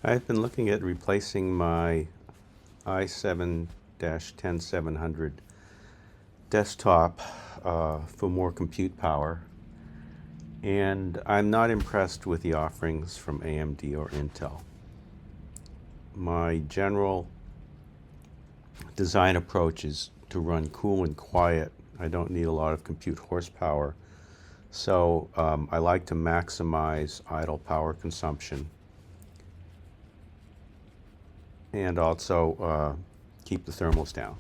I've been looking at replacing my i7-10700 desktop for more compute power, and I'm not impressed with the offerings from AMD or Intel. My general design approach is to run cool and quiet. I don't need a lot of compute horsepower, so I like to maximize idle power consumption and also keep the thermals down.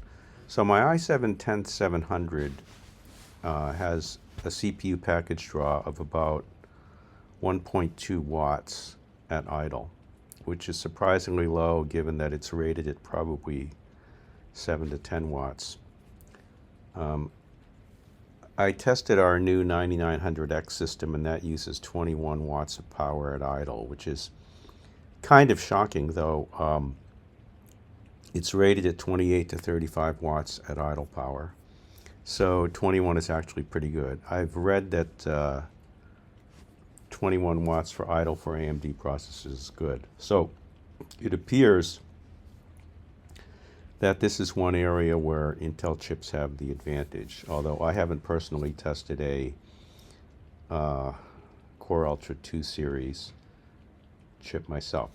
So my i7-10700 has a CPU package draw of about 1.2 watts at idle, which is surprisingly low given that it's rated at probably 7 to 10 watts. I tested our new 9900X system, and that uses 21 watts of power at idle, which is kind of shocking, though. It's rated at 28 to 35 watts at idle power. So 21 is actually pretty good. I've read that 21 watts for idle for AMD processors is good. So it appears that this is one area where Intel chips have the advantage, although I haven't personally tested a Core Ultra 2 series chip myself.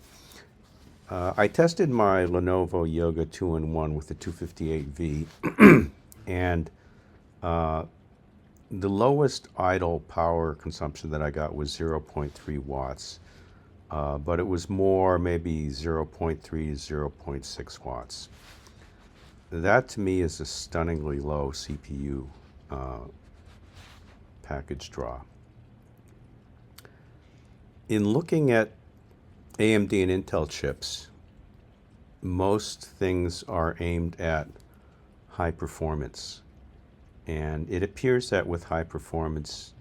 I tested my Lenovo Yoga 2-in-1 with the 258V, and the lowest idle power consumption that I got was 0.3 watts, but it was more maybe 0.3 to 0.6 watts. That to me is a stunningly low CPU package draw. In looking at AMD and Intel chips, most things are aimed at high performance. And it appears that with high performance,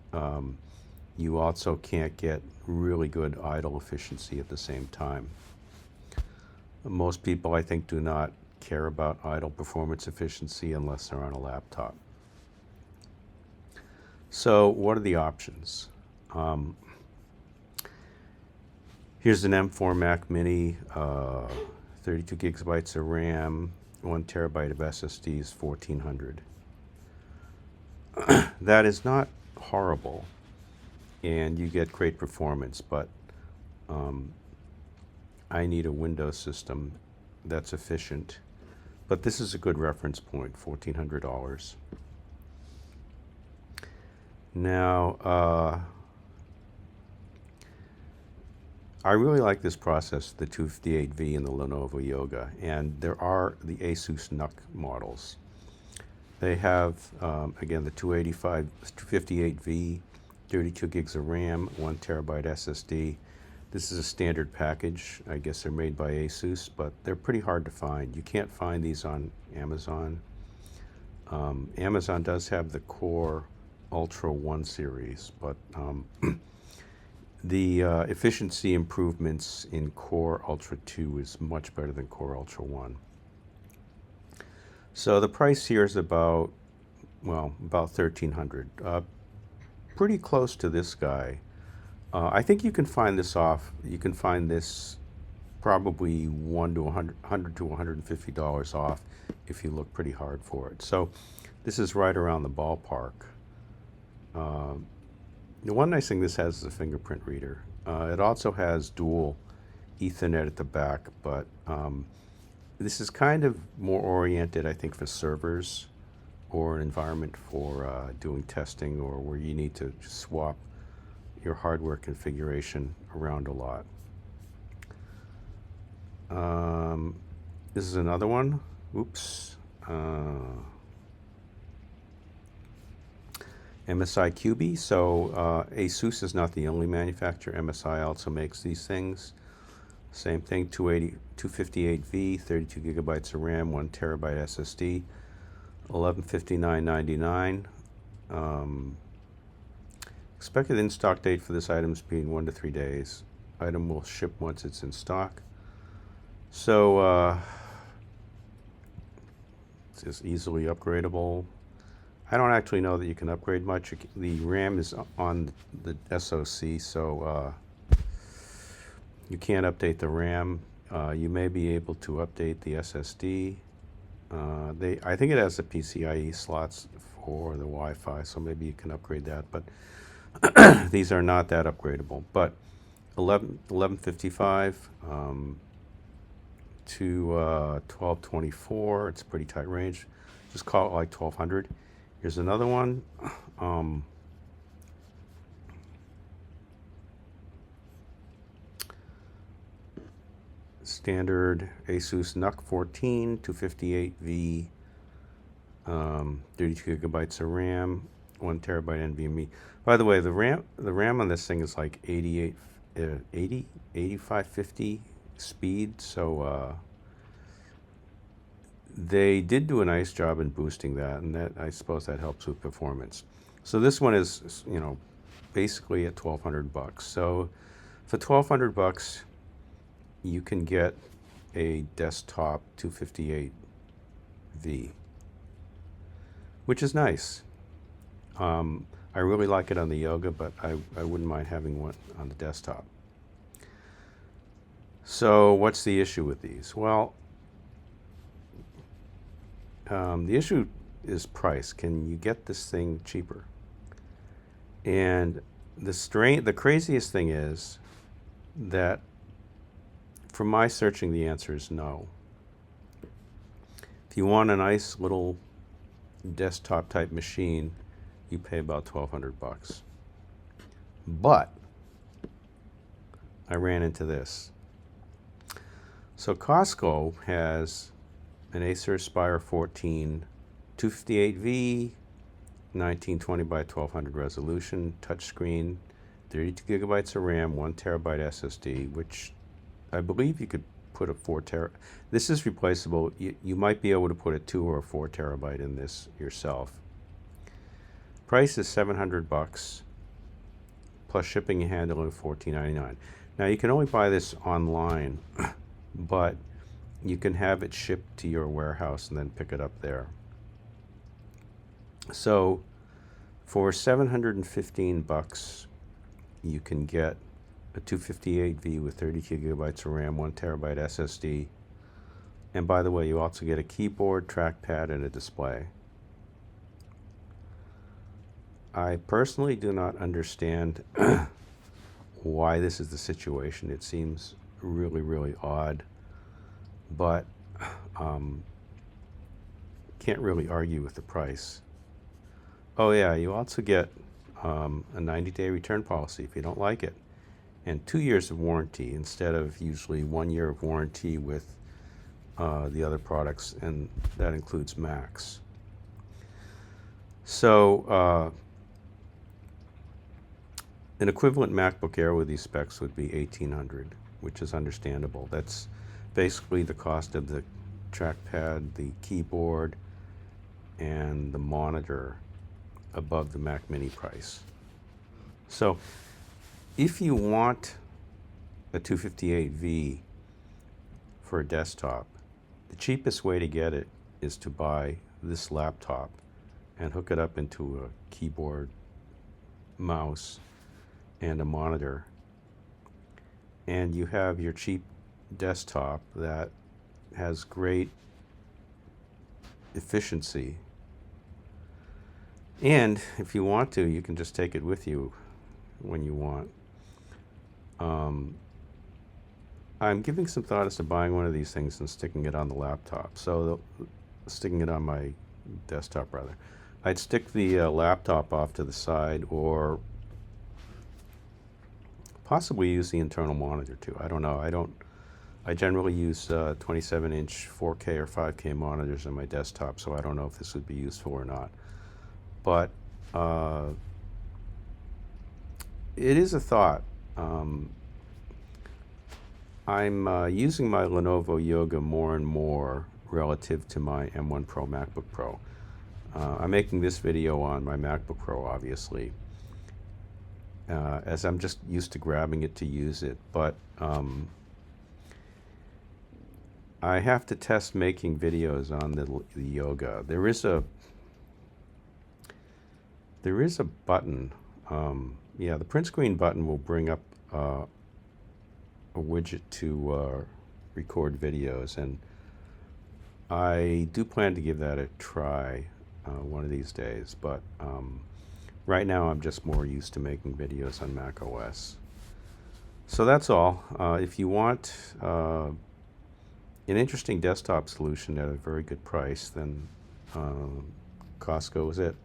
you also can't get really good idle efficiency at the same time. Most people, I think, do not care about idle performance efficiency unless they're on a laptop. So what are the options? Here's an M4 Mac Mini, 32 gigabytes of RAM, 1 terabyte of SSDs, 1400. That is not horrible, and you get great performance, but I need a Windows system that's efficient. But this is a good reference point, $1,400. Now, I really like this processor, the 258V and the Lenovo Yoga, and there are the Asus NUC models. They have, again, the 258V, 32 gigs of RAM, 1 terabyte SSD. This is a standard package. I guess they're made by Asus, but they're pretty hard to find. You can't find these on Amazon. Amazon does have the Core Ultra 1 series, but the efficiency improvements in Core Ultra 2 is much better than Core Ultra 1. So the price here is about $1,300. Pretty close to this guy. I think you can find this You can find this probably $100 to $150 off if you look pretty hard for it. So this is right around the ballpark. The one nice thing this has is a fingerprint reader. It also has dual Ethernet at the back, but this is kind of more oriented, I think, for servers or an environment for doing testing, or where you need to swap your hardware configuration around a lot. This is another one. Oops. MSI QB. So Asus is not the only manufacturer. MSI also makes these things. Same thing, 258V, 32 gigabytes of RAM, 1 terabyte SSD, $1159.99. Expected in-stock date for this item is between 1 to 3 days. Item will ship once it's in stock. So it's just easily upgradable. I don't actually know that you can upgrade much. The RAM is on the SoC, so You can't update the RAM. You may be able to update the SSD. I think it has the PCIe slots for the Wi-Fi, so maybe you can upgrade that. But these are not that upgradable. But 1155 to 1224, it's a pretty tight range. Just call it like 1200. Here's another one. Standard Asus NUC 14, 258V, 32 gigabytes of RAM, 1 terabyte NVMe. By the way, the RAM on this thing is like 8550 speed, so they did do a nice job in boosting that, and that, I suppose that helps with performance. So this one is, you know, basically at $1,200. So for $1,200, you can get a desktop 258V, which is nice. I really like it on the Yoga, but I wouldn't mind having one on the desktop. So what's the issue with these? Well, the issue is price. Can you get this thing cheaper? And the craziest thing is that from my searching, the answer is no. If you want a nice little desktop type machine, you pay about $1,200. But I ran into this. So Costco has an Acer Aspire 14 258V, 1920 by 1200 resolution, touchscreen, 32 gigabytes of RAM, 1 terabyte SSD, which I believe you could put a 4 terabyte. This is replaceable. You might be able to put a 2 or a 4 terabyte in this yourself. Price is $700 plus shipping and handling of $14.99. Now you can only buy this online, but you can have it shipped to your warehouse and then pick it up there. So for $715, you can get a 258V with 32 gigabytes of RAM, 1 terabyte SSD, and by the way, you also get a keyboard, trackpad, and a display. I personally do not understand why this is the situation. It seems really, really odd, but can't really argue with the price. Oh yeah, you also get a 90-day return policy if you don't like it, and 2 years of warranty instead of usually 1 year of warranty with the other products, and that includes Macs. So an equivalent MacBook Air with these specs would be $1,800, which is understandable. That's basically the cost of the trackpad, the keyboard, and the monitor above the Mac Mini price. So if you want a 258V for a desktop, the cheapest way to get it is to buy this laptop and hook it up into a keyboard, mouse, and a monitor, and you have your cheap desktop that has great efficiency. And if you want to, you can just take it with you when you want. I'm giving some thought as to buying one of these things and sticking it on the laptop. So sticking it on my desktop, rather. I'd stick the laptop off to the side, or possibly use the internal monitor too. I don't know. I generally use 27-inch 4K or 5K monitors on my desktop, so I don't know if this would be useful or not. But it is a thought. I'm using my Lenovo Yoga more and more relative to my M1 Pro MacBook Pro. I'm making this video on my MacBook Pro, obviously, as I'm just used to grabbing it to use it. But I have to test making videos on the Yoga. There is a button. Yeah, the print screen button will bring up a widget to record videos, and I do plan to give that a try one of these days, but right now I'm just more used to making videos on Mac OS. So that's all. If you want an interesting desktop solution at a very good price, then Costco is it.